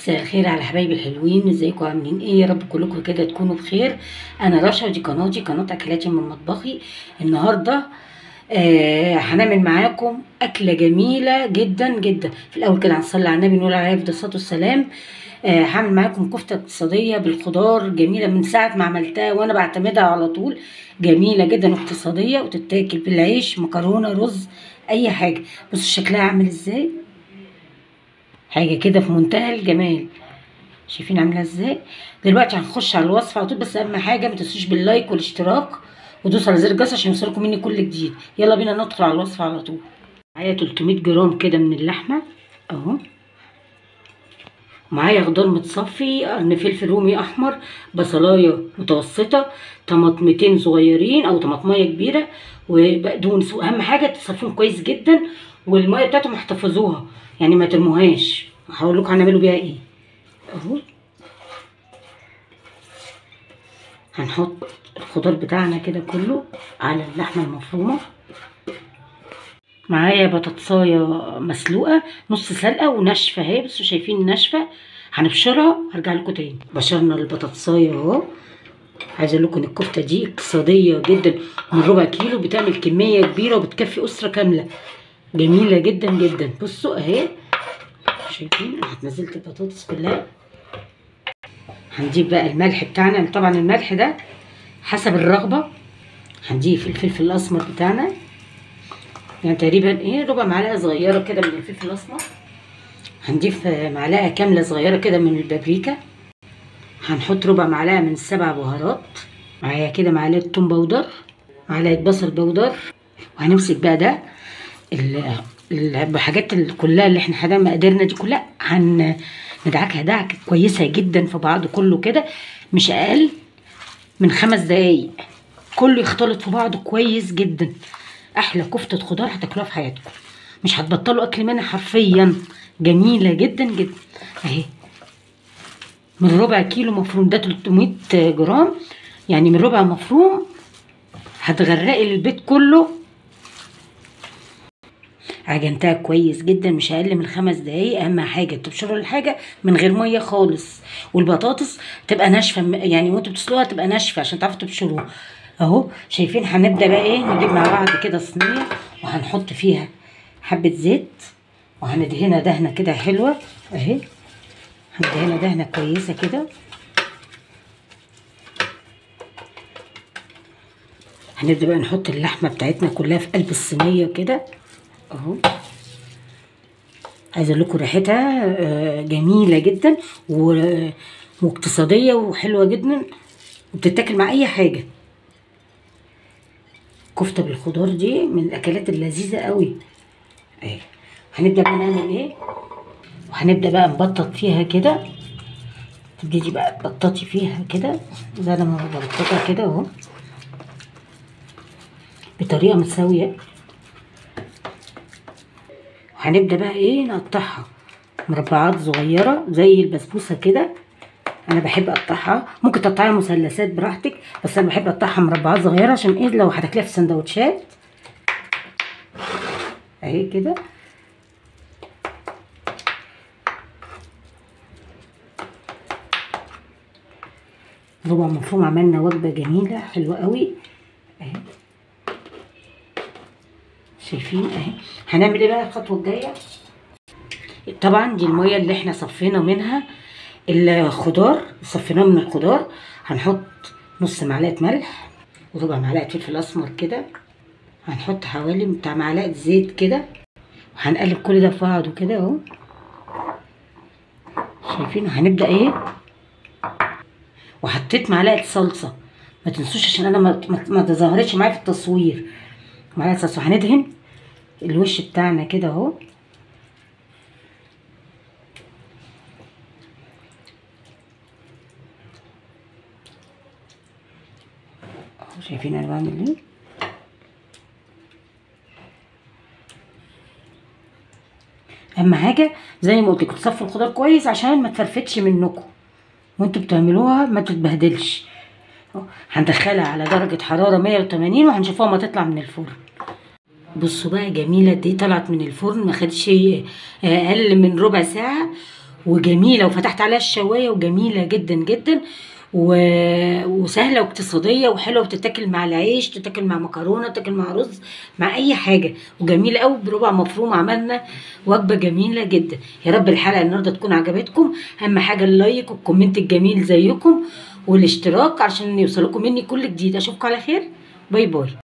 مساء الخير على حبايبي الحلوين، ازيكم عاملين ايه؟ يا رب كلكم كده تكونوا بخير. انا رشا ودي قناتي، قناه اكلاتي من مطبخي. النهارده هنعمل معاكم اكله جميله جدا جدا. في الاول كده هنصلي على النبي نقول عليه افضل الصلاه والسلام. هعمل معاكم كفته اقتصاديه بالخضار جميله، من ساعه ما عملتها وانا بعتمدها على طول. جميله جدا اقتصاديه وتتاكل بالعيش، مكرونه، رز، اي حاجه. بصوا شكلها عامل ازاي، حاجه كده في منتهى الجمال. شايفين عامله ازاي؟ دلوقتي هنخش على الوصفه على طول، بس اهم حاجه ما تنسوش باللايك والاشتراك ودوسوا على زر الجرس عشان يوصلكم مني كل جديد. يلا بينا ندخل على الوصفه على طول. معايا 300 جرام كده من اللحمه اهو، معايا خضار متصفي، قرن فلفل رومي احمر، بصلايه متوسطه، طماطمتين صغيرين او طماطميه كبيره، وبقدونس. واهم حاجه تصفيهم كويس جدا، والميه بتاعتهم احتفظوها يعني ما ترموهاش. هقول لكم هنعملوا بيها ايه اهو. هنحط الخضار بتاعنا كده كله على اللحمه المفرومه. معايا بطاطسايه مسلوقه نص سلقه وناشفه اهي، بصوا شايفين ناشفه. هنبشرها هرجع لكم تاني. بشرنا البطاطسايه اهو. عايزه اقول لكم ان الكفته دي اقتصاديه جدا، من ربع كيلو بتعمل كميه كبيره وبتكفي اسره كامله. جميله جدا جدا. بصوا اهي شايفين، نزلت البطاطس كلها. هنجيب بقى الملح بتاعنا، طبعا الملح ده حسب الرغبه. هنضيف الفلفل الاسمر بتاعنا، يعني تقريبا ايه ربع معلقه صغيره كده من الفلفل الاسمر. هنضيف معلقه كامله صغيره كده من البابريكا. هنحط ربع معلقه من السبع بهارات. معايا كده معلقه توم بودر، معلقه بصل بودر. وهنمسك بقى ده الحاجات كلها اللي احنا حدانا مقاديرنا دي كلها، ندعكها دعكه كويسه جدا في بعض كله كده، مش اقل من 5 دقايق. كله يختلط في بعضه كويس جدا. احلى كفته خضار هتاكلوها في حياتكم، مش هتبطلوا اكل منها حرفيا. جميله جدا جدا اهي. من ربع كيلو مفروم، ده 300 جرام، يعني من ربع مفروم هتغرقي البيت كله. عجنتها كويس جدا، مش اقل من 5 دقايق. اهم حاجه تبشروا الحاجه من غير ميه خالص، والبطاطس تبقى ناشفه، يعني وانتوا بتسلقوها تبقى ناشفه عشان تعرفوا تبشروها اهو. شايفين؟ هنبدا بقى ايه، نجيب مع بعض كده صينيه وهنحط فيها حبه زيت، وهندهنها دهنه كده حلوه اهي. هندهنها دهنه كويسه كده. هنبدا بقى نحط اللحمه بتاعتنا كلها في قلب الصينيه كده اهو. عايزه اقول لكم ريحتها جميله جدا واقتصاديه وحلوه جدا، وبتتاكل مع اي حاجه. كفته بالخضار دي من الاكلات اللذيذه قوي اهي. هنبدا بقى نعمل ايه، وهنبدا بقى نبطط فيها كده. تبتدي بقى تبططي فيها كده زي انا ما ببططها كده اهو، بطريقه متساويه. وهنبدا بقى ايه، نقطعها مربعات صغيره زي البسبوسه كده. انا بحب اقطعها، ممكن تقطعيها مثلثات براحتك، بس انا بحب اقطعها مربعات صغيره عشان ايه، لو هتاكليها في سندوتشات اهي كده. ربع مفروم، عملنا وجبه جميله حلوه قوي اهي. شايفين اهي. هنعمل ايه بقى الخطوه الجايه؟ طبعا دي الميه اللي احنا صفينا منها الخضار، صفيناه من الخضار. هنحط نص معلقه ملح وربع معلقه فلفل اسمر كده. هنحط حوالي بتاع معلقه زيت كده، وهنقلب كل ده في بعضه كده اهو. شايفين؟ هنبدا ايه، وحطيت معلقه صلصه، ما تنسوش عشان انا ما ظهرتش معايا في التصوير. معلقه صلصه. هندهن الوش بتاعنا كده اهو. شايفين انا بعمل ايه؟ اهم حاجه زي ما قلت لكم تصفوا الخضار كويس عشان ما تفرفتش منكم وانتوا بتعملوها، ما تتبهدلش. هندخلها على درجه حراره 180 وهنشوفها ما تطلع من الفرن. بصوا بقى جميله دي، طلعت من الفرن ما خدتش اقل من ربع ساعه، وجميله، وفتحت عليها الشوايه وجميله جدا جدا، وسهله واقتصاديه وحلوه، وتتاكل مع العيش، تتاكل مع مكرونه، تتاكل مع رز، مع اي حاجه، وجميله قوي. بربع مفروم عملنا وجبه جميله جدا. يا رب الحلقه النهارده تكون عجبتكم. اهم حاجه اللايك والكومنت الجميل زيكم والاشتراك عشان يوصلكم مني كل جديد. اشوفكم على خير. باي باي.